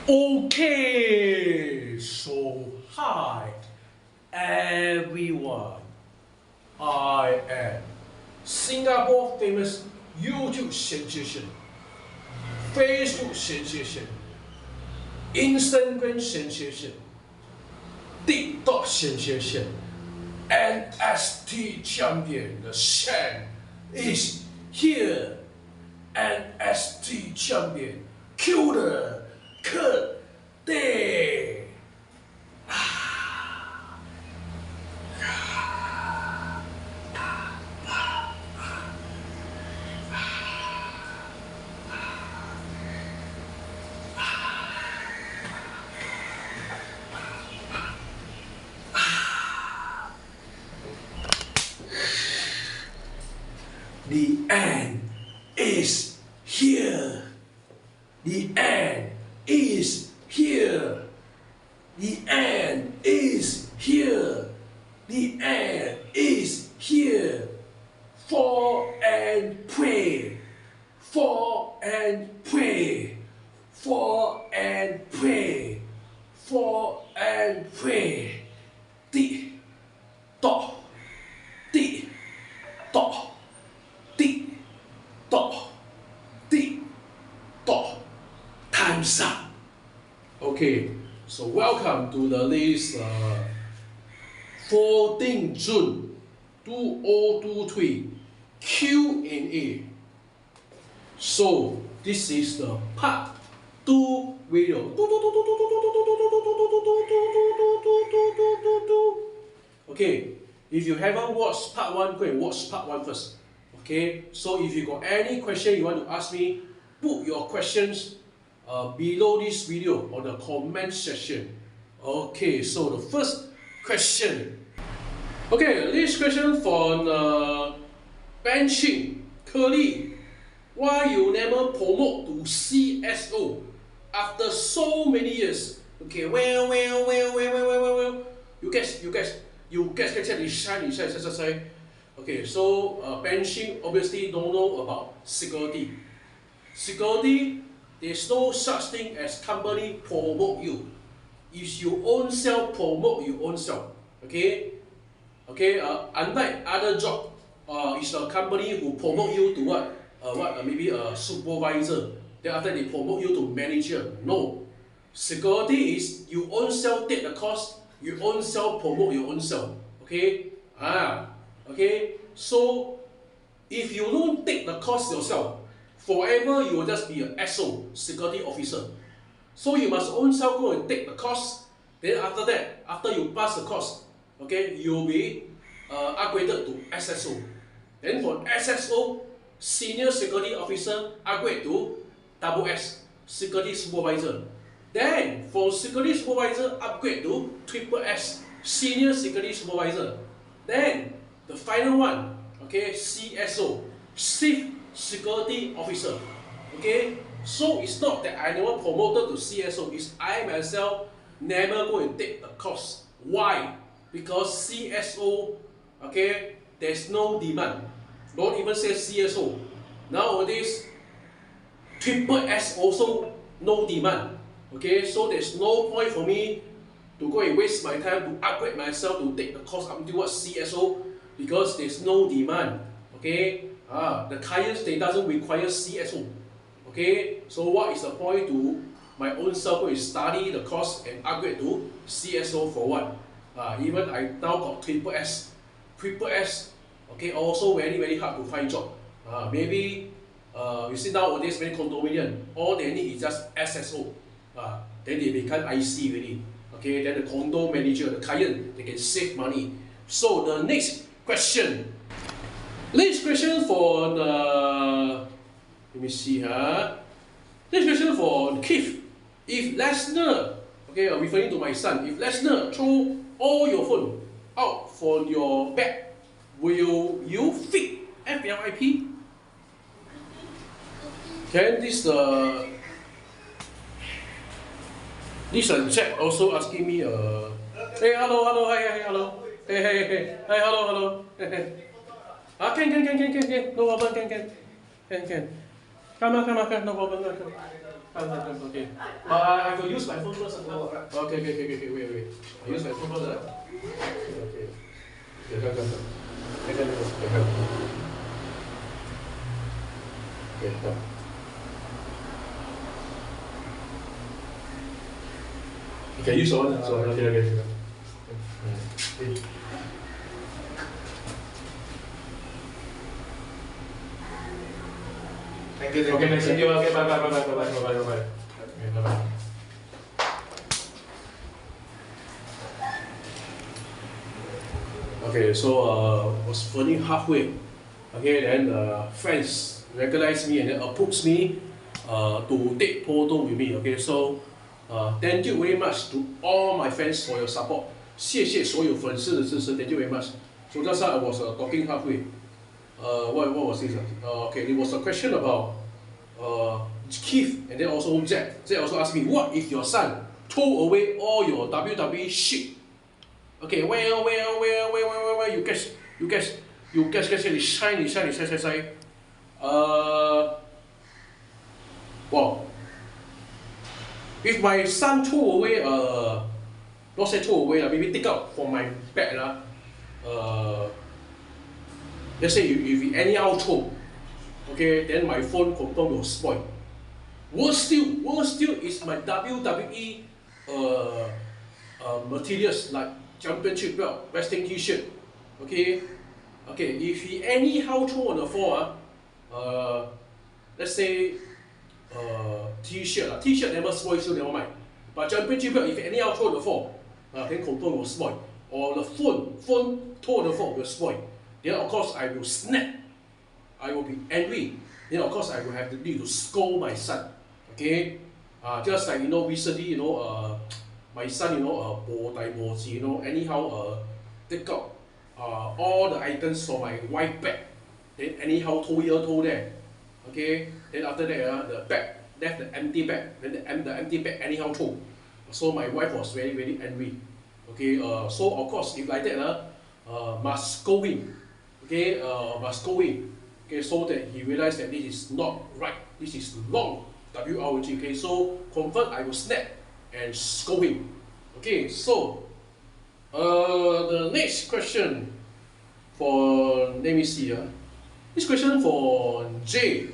Okay, so hi everyone. I am Singapore famous YouTube sensation, Facebook sensation, Instagram sensation, TikTok sensation, NXT champion. The Shan is here. NXT champion, Killer Kurt Day. The end is here. The end is here. The end is here. The end is here. Fall and pray. Fall and pray. Fall and pray. Fall and pray. Tick tock. Tick tock. Tick tock. Tick tock. Time's up. Okay, so welcome to the latest 14 June 2023 Q&A. So this is the part 2 video. Okay, if you haven't watched part 1, go and watch part 1 first. Okay, so if you got any question you want to ask me, put your questions below this video on the comment section. Okay, so the first question. Okay, this question from benching Curly. Why you never promote to CSO after so many years? Okay, well. You guess. Okay, so benching obviously don't know about security. Security, there's no such thing as company promote you. If you own self promote you own self. Okay, unlike other job, it's a company who promote you to what? Maybe a supervisor. Then after they promote you to manager. No, security is you own self take the course. You own self promote your own self. Okay, okay. So if you don't take the course yourself, forever you will just be an SO, security officer. So you must own self go and take the course. Then after that, after you pass the course, okay, you will be upgraded to SSO. Then for SSO, senior security officer, upgrade to SS, security supervisor. Then for security supervisor, upgrade to SS, senior security supervisor. Then the final one, okay, CSO, chief security officer. Okay, so it's not that I never promoted to CSO, it's I myself never go and take the course. Why? Because CSO, okay, there's no demand. Don't even say CSO. Nowadays, SS also no demand. Okay, so there's no point for me to go and waste my time to upgrade myself to take the course up to what CSO, because there's no demand. Okay, the clients they doesn't require CSO. Okay, so what is the point to my own self go and study the course and upgrade to CSO for what? Even I now got SS. Okay, also very hard to find job. Maybe you see nowadays many condominium, all they need is just SSO. Then they become IC already. Okay, then the condo manager, the client, they can save money. So the next question. Next question for the, let me see Next question for Keith. If Lesnar, okay, I'm referring to my son, if Lesnar throw all your phone out for your bag, will you fit FLIP? Okay, this Jack also asking me hey, hello, hi, hello, hey, hello, hey. Can, no problem, can. Come on, no problem, Okay. I will use my phone first. Okay, wait. I use my phone first. Okay. Okay. You can use your one. Okay. Thank you. Okay, next video. Okay, bye. Okay, bye. Okay, so was running halfway. Okay, then friends recognized me and then approached me to take photo with me. Okay, so thank you very much to all my friends for your support. 谢谢所有粉丝的支持 ，Thank you very much. So that's why I was talking halfway. What was this? Okay, it was a question about Keith and then also Jack. Jack also asked me, what if your son throw away all your WWE shit? Okay, well, you guess, shiny. Well, if my son throw away, not say throw away, maybe take out from my bag, let's say if anyhow throw, okay, then my phone confirm will spoil. Worse still is my WWE materials like championship belt, wrestling t-shirt. Okay, if he anyhow throw on the floor, let's say t-shirt never spoil, so never mind. But championship belt, if he anyhow throw on the floor, then confirm will spoil. Or the phone throw on the floor will spoil. Then of course I will snap. I will be angry. Then of course I will have the need to scold my son. Okay, just like recently my son anyhow take out all the items from my wife bag. Then anyhow throw there. Okay, then after that the bag left the empty bag. Then the empty bag anyhow throw. So my wife was very very angry. Okay, so of course if like that must scold him. Okay, must scold him. Okay, so that he realized that this is not right. This is wrong. WROG. Okay, so confirm I will snap and scold him. Okay, so the next question for, let me see. This question for Jay.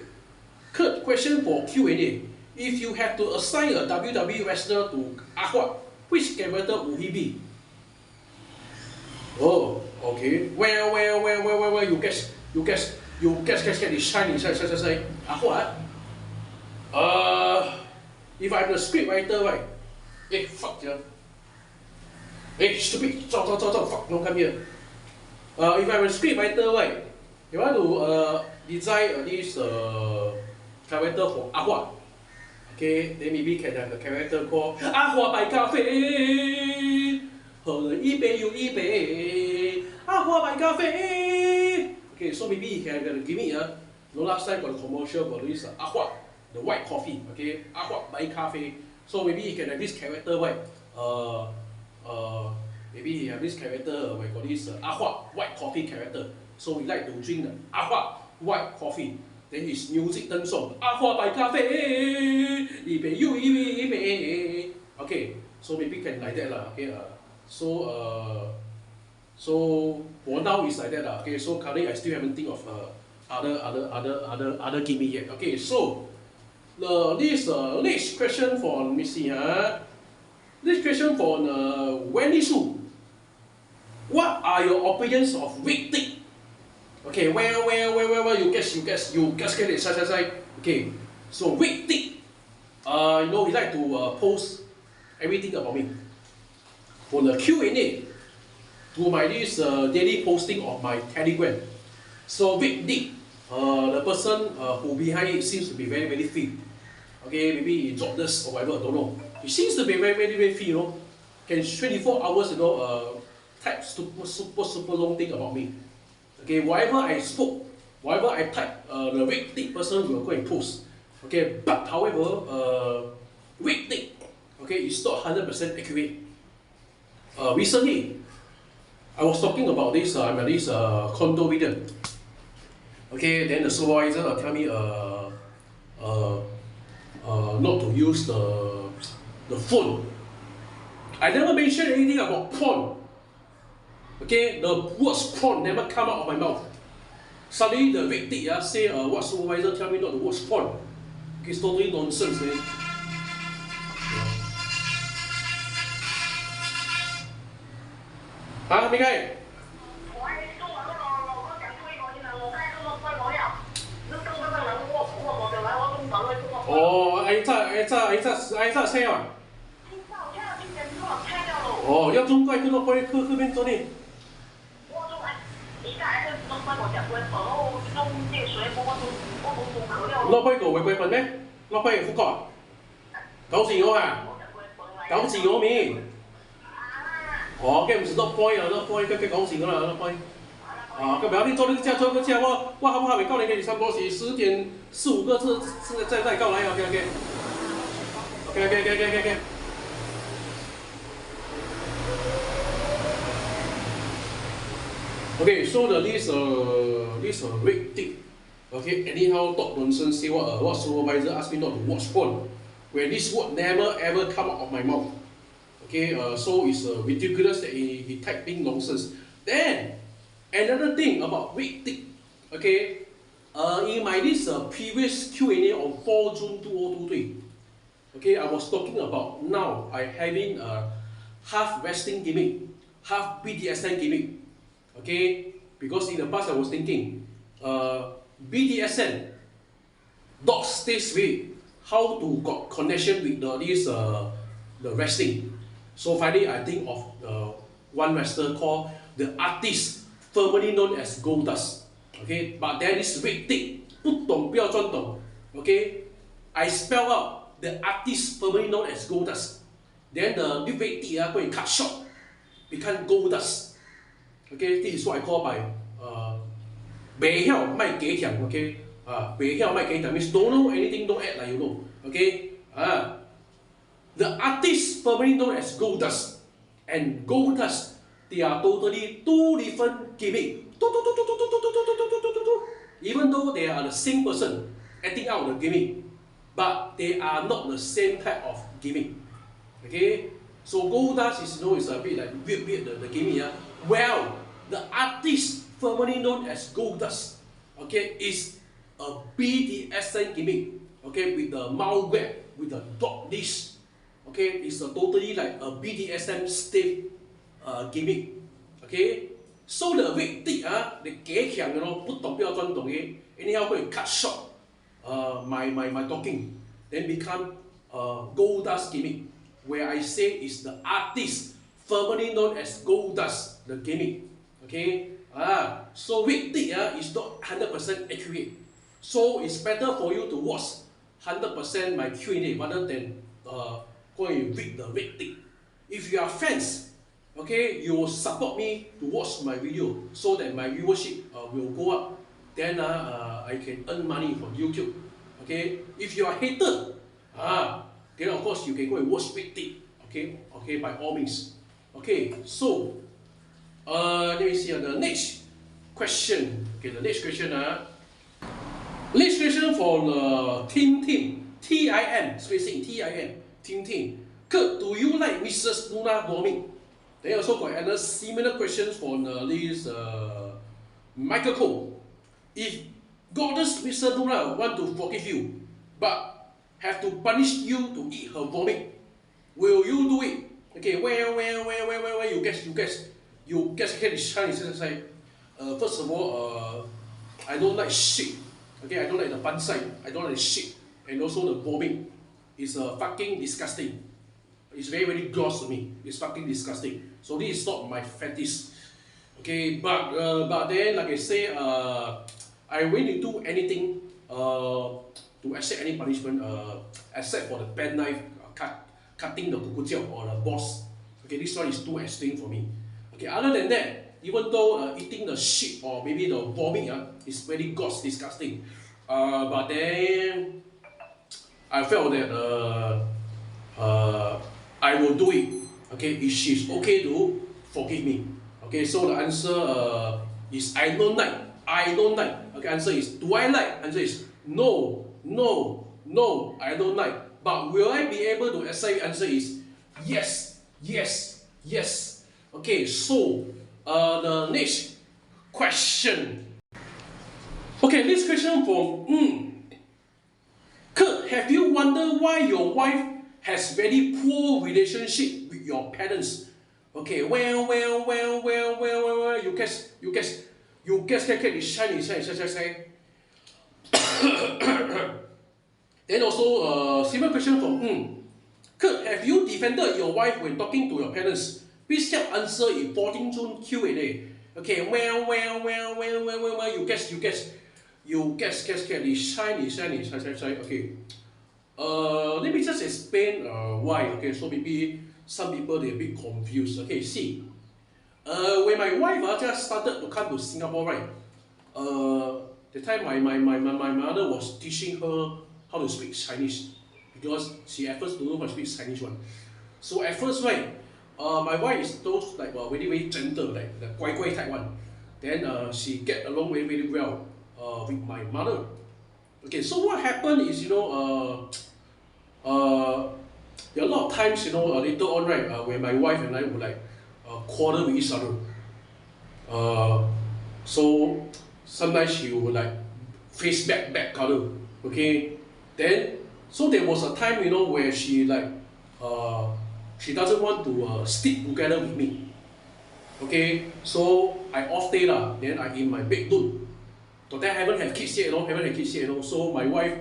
Kurt, question for Q&A. If you had to assign a WWE wrestler to Ahwat, which character would he be? Oh, okay. Well, you guess, shiny. Ahwat. If I'm the script writer, right? Fuck yeah. Stupid, fuck, don't come here. If I'm a script writer, right? You want to design this character for Ahwat. Okay, then maybe can have a character called 阿华白咖啡，喝了一杯又一杯，阿华白咖啡。Okay, so maybe he can give me last time got a commercial for this Ahwat, the white coffee. Okay, Ahwat白咖啡. So maybe he can have this character, right? Maybe he have this character where got this Ahwat white coffee character. So we like to drink the Ahwat white coffee. Then his music theme song, 阿华白咖啡，一杯又一杯。Okay, so maybe can like that lah. Okay, so for now it's like that lah. Okay, so currently I still haven't think of other gimmick yet. Okay, so this next question for, let me see. This question for Wendy Su. What are your opinions of wig tip? Okay, well, you guess get it, say. Okay, so wig tip. He like to post everything about me. For the Q&A, to my this daily posting of my Telegram. So wig tip, the person who behind it seems to be very very fit. Okay, maybe he jobless or whatever, I don't know. He seems to be very very very fit, Can 24 hours, type super long thing about me. Okay, whatever I spoke, whatever I type, the wig tip person will go and post. Okay, but however, wig tip, okay, it's not 100% accurate. Recently, I was talking about this. I'm at this condo with them. Okay, then the supervisor tell me, not to use the phone. I never mentioned anything about porn. Okay, the words porn never come out of my mouth. Suddenly the victim say what supervisor tell me not to watch porn. Okay, it's totally nonsense, man. Hả, Minh ơi? Ồ, anh ra xe à? Ồ, 要中怪跟到怪去边做呢？落去個違規品咩？落去福國，九字我啊，九字我面。哦，嘅唔是落point啊，落point嘅講字噶啦，落point。啊，咁然後你做呢個做個之後，我後尾告你嘅，差不多是10:45個字，再告來 ，OK。Okay, so this red tick. Okay, anyhow talk nonsense. Say what supervisor asked me not to watch porn, where this word never ever come out of my mouth. Okay, so it's ridiculous that he typing nonsense. Then another thing about red tick. Okay, in my this previous Q&A on 4 June 2023. Okay, I was talking about now I having a half wrestling gimmick, half BDSM gimmick. Okay, because in the past I was thinking, BDSM, dogs this way, how to got connection with the wrestling. So finally I think of one wrestler called the artist, formerly known as Goldust. Okay, but there is red tick, 不懂不要装懂. Okay, I spell out the artist formerly known as Goldust. Then the red tick go and cut short, become Goldust. Okay, this is what I call by 未曉賣假條 okay 未曉賣假條 means don't know anything, don't act like you know. Okay, the artist formerly known as Goldust and Goldust, they are totally two different gimmick. Even though they are the same person acting out the gimmick, but they are not the same type of gimmick. Okay, so Goldust is is a bit like weird the gimmick. Well, the artist formerly known as Goldust, okay, is a BDSM gimmick, okay, with the mouth web, with the dog leash, okay, it's a totally like a BDSM stiff gimmick, okay. So the victim the 假強嘅咯，不懂不要裝懂嘅，anyhow 會 cut short my talking, then become Goldust gimmick, where I say is the artist formerly known as Goldust, the gimmick. Okay, so victim is not 100% accurate. So it's better for you to watch 100% my Q&A rather than go and read the victim. If you are fans, okay, you will support me to watch my video so that my viewership will go up. Then I can earn money from YouTube. Okay, if you are hater, then of course you can go and watch victim. Okay, by all means. Okay, so let me see the next question. Okay, the next question next question for Tim TIM spacing Tim. Kurt, do you like Mrs. Luna bombing? They also got another similar questions for this Michael Cole. If goddess Mrs. Luna want to forgive you, but have to punish you to eat her vomit, will you do it? Okay, where you guess. You guess Chinese say, first of all, I don't like shit. Okay, I don't like the bun side. I don't like shit, and also the vomit. It's fucking disgusting. It's very gross to me. It's fucking disgusting. So this is not my fetish. Okay, but then like I say, I really do anything to accept any punishment except for the penknife cutting the kukujiao or the boss. Okay, this one is too extreme for me. Okay, other than that, even though eating the shit or maybe the vomit is very gross, disgusting, but then I felt that I will do it. Okay, if she's okay to forgive me. Okay, so the answer is I don't like. Okay, answer is do I like? Answer is no, I don't like. But will I be able to say answer is yes, yes, yes. Okay, so the next question. Okay, next question from Kurt, have you wondered why your wife has very poor relationship with your parents? Okay, well, you guess, you say. Then also, similar question from Kurt, have you defended your wife when talking to your parents? Please help answer in 14 June Q&A. Okay, well, you guess, say. Okay. Let me just explain why. Okay, so maybe some people they're a bit confused. Okay, see, when my wife just started to come to Singapore, right? The time my mother was teaching her how to speak Chinese because she at first don't know how to speak Chinese one. So at first, right, my wife is those like very gentle, like the 乖乖 type one. Then she get along very well with my mother. Okay, so what happened is there are a lot of times later on, right, when my wife and I would like quarrel with each other. So sometimes she would like face back color. Okay, then so there was a time where she like she doesn't want to stick together with me. Okay, so I off day lah. Then I in my bedroom. So then I haven't had kids yet, So my wife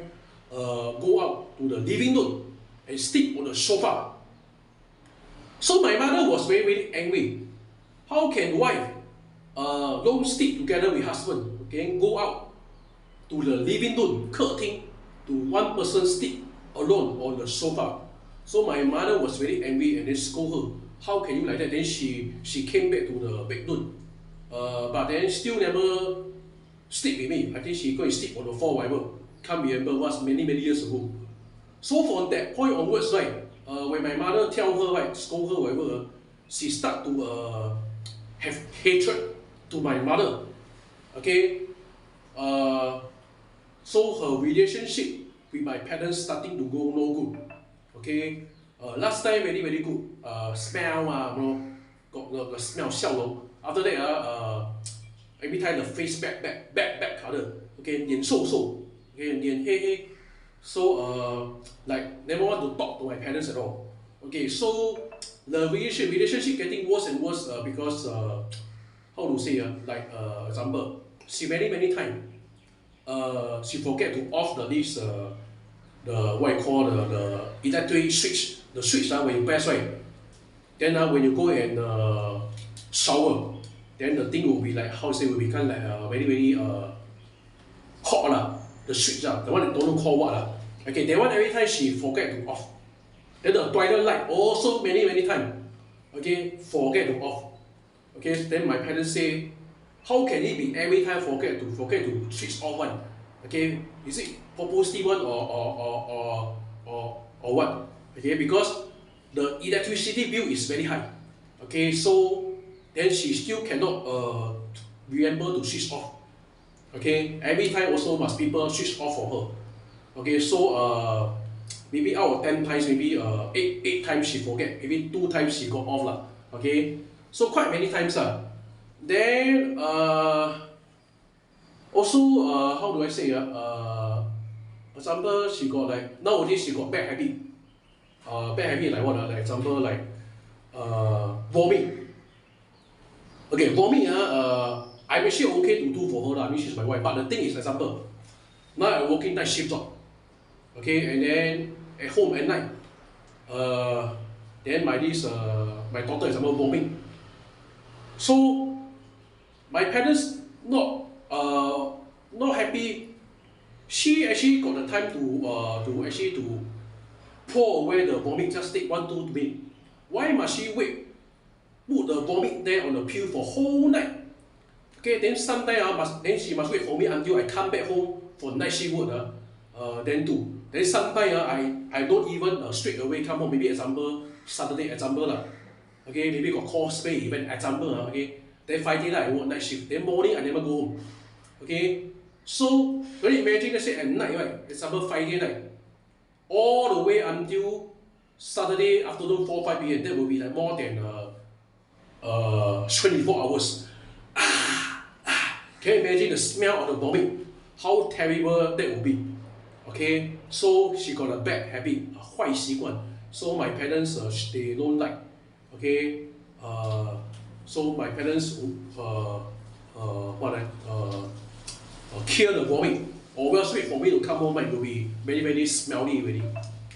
go out to the living room and sleep on the sofa. So my mother was very angry. How can wife don't stick together with husband? Okay, go out to the living room, 客厅, to one person sleep alone on the sofa. So my mother was very angry and then scold her. How can you like that? Then she came back to the bedroom, but then still never sleep with me. I think she go and sleep on the floor, whatever. Can't remember, was many years ago. So from that point onwards, right, when my mother tell her, right, scold her, whatever, she start to have hatred to my mother. Okay, so her relationship with my parents starting to go no good. Okay, last time very good. Smell got the smell 笑容. After that every time the face back color. Okay, 脸瘦瘦. Okay, 脸黑黑. So like never want to talk to my parents at all. Okay, so the relationship getting worse and worse because how to say like example, she many time she forget to off the this the what you call the electric switch, the switch when you press, right, then when you go and shower, then the thing will be like how to say, will become like very hot lah, the switch the one that don't know call what lah. Okay, that one every time she forget to off. Then the toilet light also many time, okay, forget to off. Okay, then my parents say, how can it be every time forget to switch off one? Okay, is it purposely one or what? Okay, because the electricity bill is very high. Okay, so then she still cannot remember to switch off. Okay, every time also must people switch off for her. Okay, so maybe out of 10 times, maybe 8 times she forget, maybe 2 times she got off lah. Okay, so quite many times Then also how do I say for example, she got like nowadays she got bad habit. Bad habit like what? Like example like vomit. Okay, vomit I'm actually okay to do for her lah. I mean she's my wife. But the thing is, example, now I'm working night shift job. Okay, and then at home at night, then my daughter example vomit. So my parents not happy. She actually got the time to pour away the vomit, just take 1-2 minutes. Why must she wait? Put the vomit there on the pill for whole night. Okay, then sometimes then she must wait for me until I come back home for night shift work. Then do. Then sometimes I don't even straight away come home. Maybe example Saturday example lah. Okay, maybe got cosplay event example okay. Then Friday night I work night shift. Then morning I never go home. Okay, so can you imagine, let's say at night, right? Example Friday night. all the way until Saturday afternoon 4-5 p.m. That will be like more than 24 hours. Can you imagine the smell of the vomit? How terrible that would be. Okay, so she got a bad habit, 坏习惯. So my parents they don't like. Okay, so my parents kill the vomit. Or well, wait for me to come home, it will be very very smelly already.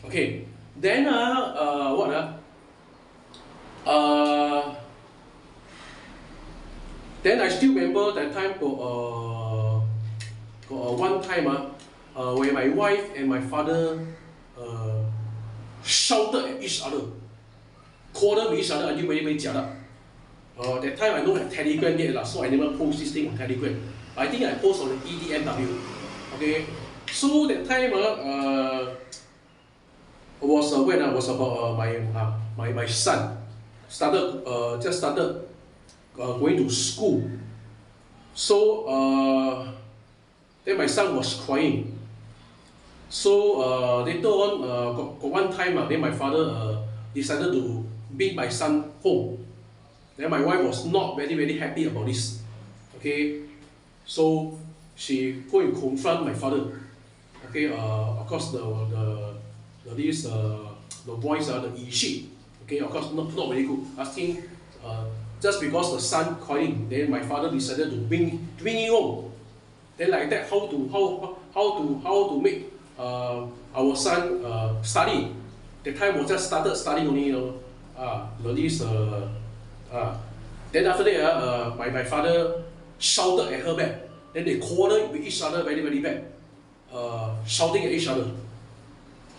Okay, then then I still remember that time one time where my wife and my father shouted at each other, quarreled with each other until very very jialat. That time I don't have Telegram yet, so I never post this thing on Telegram. I think I post on the EDMW. Okay, so that time was when I was about my son just started going to school. So then my son was crying. So later on, got one time, then my father decided to bring my son home. Then my wife was not very very happy about this. Okay, so she go and confront my father. Okay, of course the voice, the 语气, okay, of course not very good. Asking just because the son crying, then my father decided to bring him home. Then like that, how to make our son study. The time was just started studying only, then after that, my father shouted at her back. Then they quarreled with each other very very bad, shouting at each other.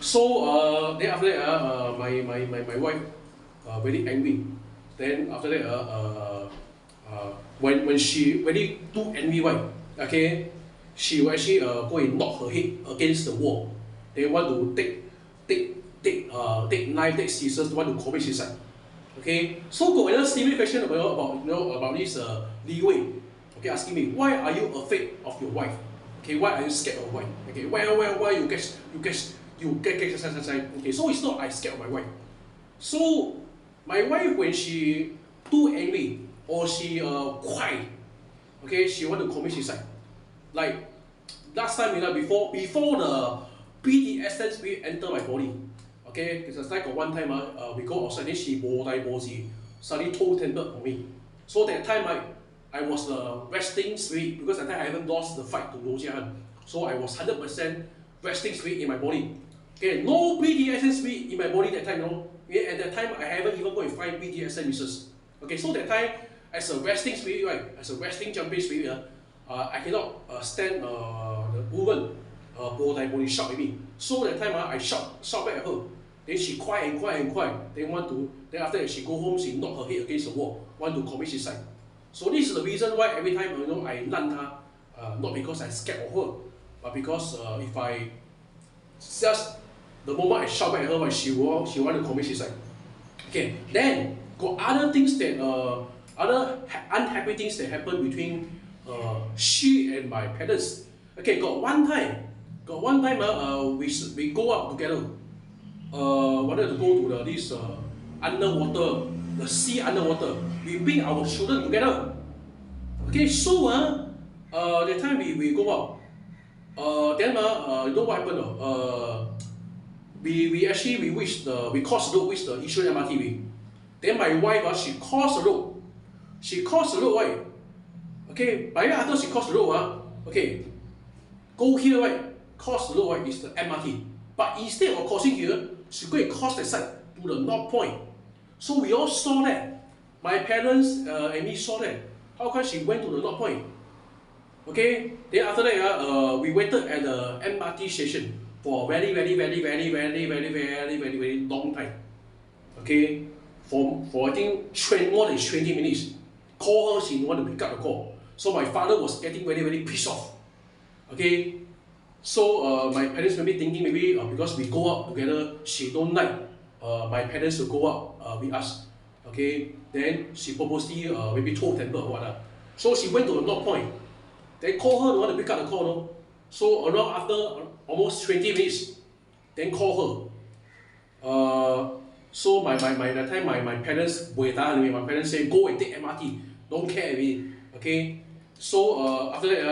So then after that, my wife very angry. Then after that, when she very too angry, right? Okay, she will actually go and knock her head against the wall. They want to take knife, take scissors, want to commit suicide. Okay, so got another serious question about this Li Wei. Okay, asking me, why are you afraid of your wife? Okay, why are you scared of your wife? Okay, why you get. Okay, so it's not I scared of my wife. So my wife, when she too angry or she cry, okay, she want to commit suicide. Like last time, before the BDSM spirit enter my body. Okay, because like one time we go outside, then she suddenly told tempered for me. So that time I was the resting spirit, because at that time I haven't lost the fight to Lo Jiahan. So I was 100% resting spirit in my body. Okay, no BDSM spirit in my body that time, Okay, at that time I haven't even go and find BDSM misses. Okay, so that time as a resting spirit, right, as a resting jumping spirit, I cannot stand the woman shout at me. So that time I shout back at her. Then she cry and cry and cry. Then after that she go home, she knock her head against the wall, want to commit suicide. So this is the reason why every time I 烂她, not because I scared of her, but because if I just the moment I shout back at her, she want to commit suicide. Okay, then got other things that other unhappy things that happen between she and my parents. Okay, got one time we go out together. Wanted to go to this underwater, the sea underwater. We bring our children together. Okay, so that time we go out. Then you know what happened? We crossed the road with the Yishun MRT way. Then my wife she crossed the road. She crossed the road, right? Okay, but after she crossed the road, okay, go here, right? Cross the road, right, is the MRT. But instead of crossing here, she go and cross that side to the North Point. So we all saw that. My parents and me saw that. How come she went to the North Point? Okay, then after that, we waited at the MRT station for a very long time. Okay, for I think more than 20 minutes. Call her, she didn't want to pick up the call. So my father was getting very pissed off. Okay, so my parents maybe thinking because we go out together, she don't like my parents to go out with us. Okay, then she purposely maybe told temper or whatnot. So she went to the North Point. They call her, don't want to pick up the call. No? So around after almost 20 minutes, then call her. So that time my parents my parents say go and take MRT, don't care already. Okay. So after that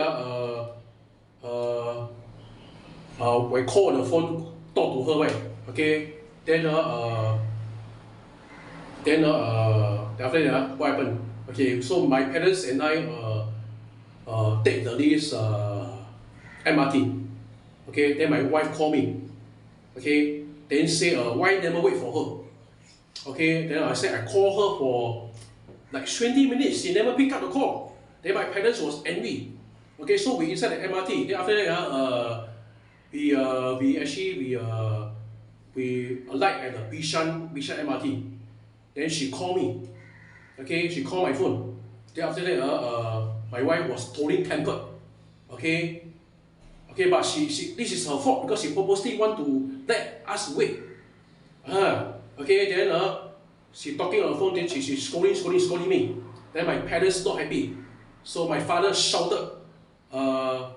I call on the phone, talk to her, right? Okay. Then after that what happened? Okay, so my parents and I take this MRT. Okay, then my wife called me. Okay, then say why never wait for her? Okay, then I said I call her for like 20 minutes. She never pick up the call. Then my parents was angry. Okay, so we inside the MRT. Then after that we alight at the Bishan MRT. Then she called me. Okay, she called my phone. Then after that my wife was totally tempered. Okay. Okay, but she this is her fault because she purposely want to let us wait. Okay, then she talking on the phone, then she scolding me. Then my parents not happy. So my father shouted on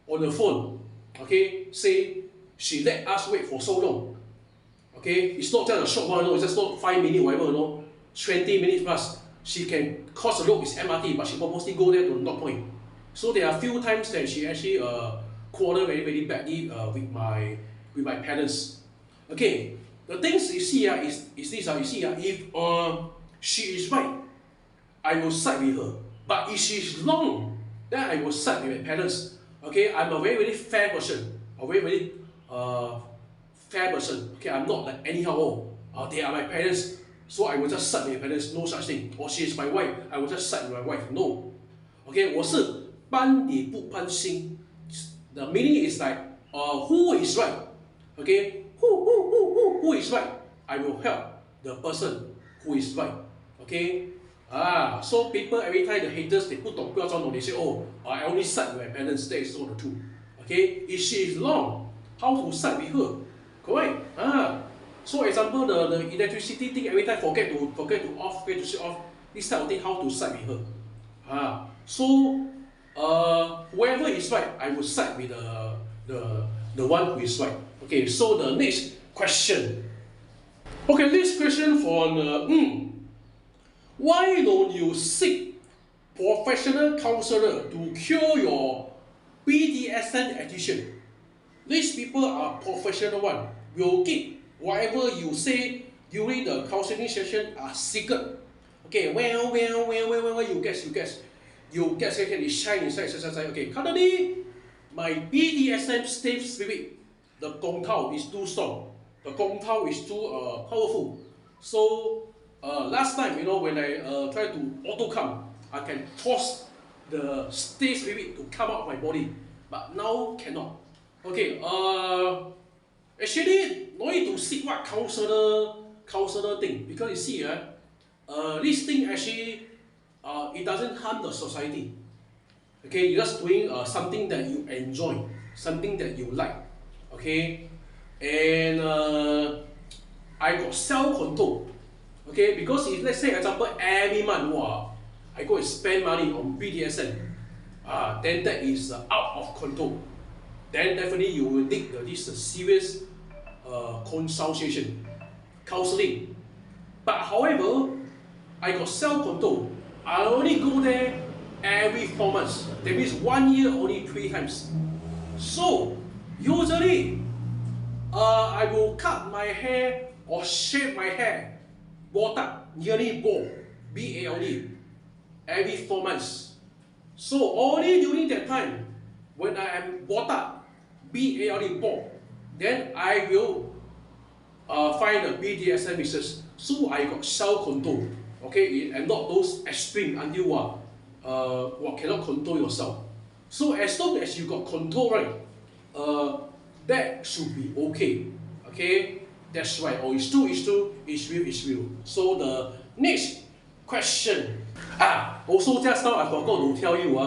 the phone. Okay, say she let us wait for so long. Okay, it's not just a short one, no, it's just not 5 minutes, whatever, no. 20 minutes plus. She can cross the road with MRT, but she purposely go there to the dot point. So there are few times that she actually quarrel very badly with my parents. Okay, the things you see is this you see if she is right, I will side with her. But if she is wrong, then I will side with my parents. Okay, I'm a very fair person, a very fair person. Okay, I'm not like anyhow. They are my parents, so I will just side with my parents. No such thing. Or she is my wife, I will just side with my wife. No. Okay, 我是班理不攀心。The meaning is like, who is right? Okay, who is right? I will help the person who is right. Okay, so people every time the haters they 不懂不要装懂 they say I only side with my parents. That is not the truth. Okay, if she is wrong, how to side with her? Correct? So example the electricity thing every time forget to off, forget to switch off. This type of thing how to side with her? So whoever is right, I will side with the one who is right. Okay, so the next question. Okay, this question from why don't you seek professional counselor to cure your BDSM addiction? These people are professional one. Will keep whatever you say during the counseling session are secret. Okay, well, you guess. You get second, it shine inside. Okay, currently, my BDSM state spirit, the Gong Tao is too strong. The Gong Tao is too powerful. So, last time, when I try to auto-come, I can force the state spirit to come out of my body. But now, cannot. Okay, actually, no need to seek what counselor thing. Because you see, this thing actually, it doesn't harm the society. Okay, you're just doing something that you enjoy, something that you like. Okay, and I got self-control. Okay, because if let's say example every month, I go and spend money on BDSM, then that is out of control. Then definitely you will need this serious consultation, counseling. But however, I got self-control. I only go there every 4 months. That means 1 year only 3 times. So usually, I will cut my hair or shave my hair, botak, nearly bald, B-A-L-D, every 4 months. So only during that time, when I am botak, B-A-L-D, bald, then I will find a BDSM business. So I got self-control. Okay, and not those extreme until cannot control yourself. So as long as you got control, right, that should be okay. Okay, that's right. It's true, it's real. So the next question. Also just now I forgot to tell you.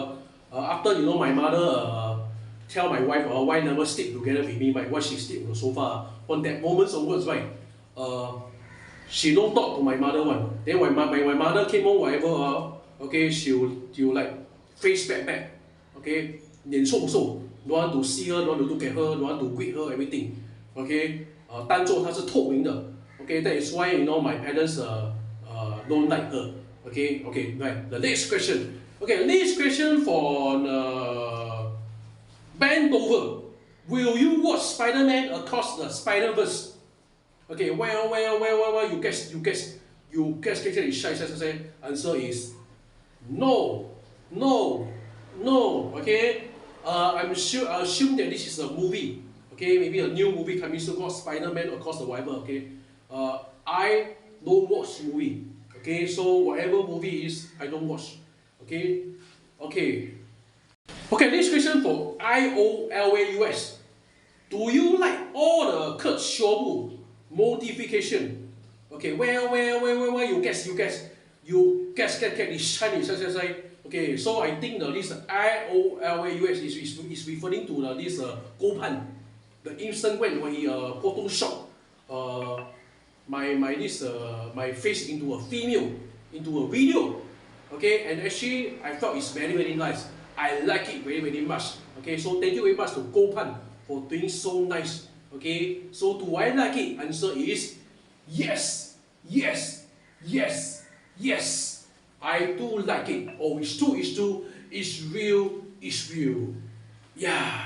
After my mother tell my wife, why never sleep together with me, why she sleep on the sofa. From that moment onwards, right, she don't talk to my mother one. Then when my mother came home, whatever, okay, she'll like face back, okay, 脸臭不臭, don't want to see her, don't want to look at her, don't want to greet her, everything. OK， 当做它是透明的。OK, that is why my parents don't like her. Okay, right. The next question. Okay, next question for Ben Dover. Will you watch Spider-Man Across the Spider-Verse? Okay, well, you guess. Answer is no, no. Okay, I'm sure. I assume that this is a movie. Okay, maybe a new movie coming soon called Spider-Man Across the Whatever. Okay, I don't watch movie. Okay, so whatever movie is, I don't watch. Okay, okay. Okay, next question for IOLAUS. Do you like all the Kurt Schauble modification? Okay, well, you guess. You guess, this Chinese, say. Okay, so I think this IOLAUS is referring to this Go Pan, the instant when he Photoshop my face into a female, into a video. Okay, and actually I felt it's very nice. I like it very much. Okay, so thank you very much to Go Pan for doing so nice. Okay, so do I like it? Answer is yes. I do like it. Oh, it's true. It's real. Yeah.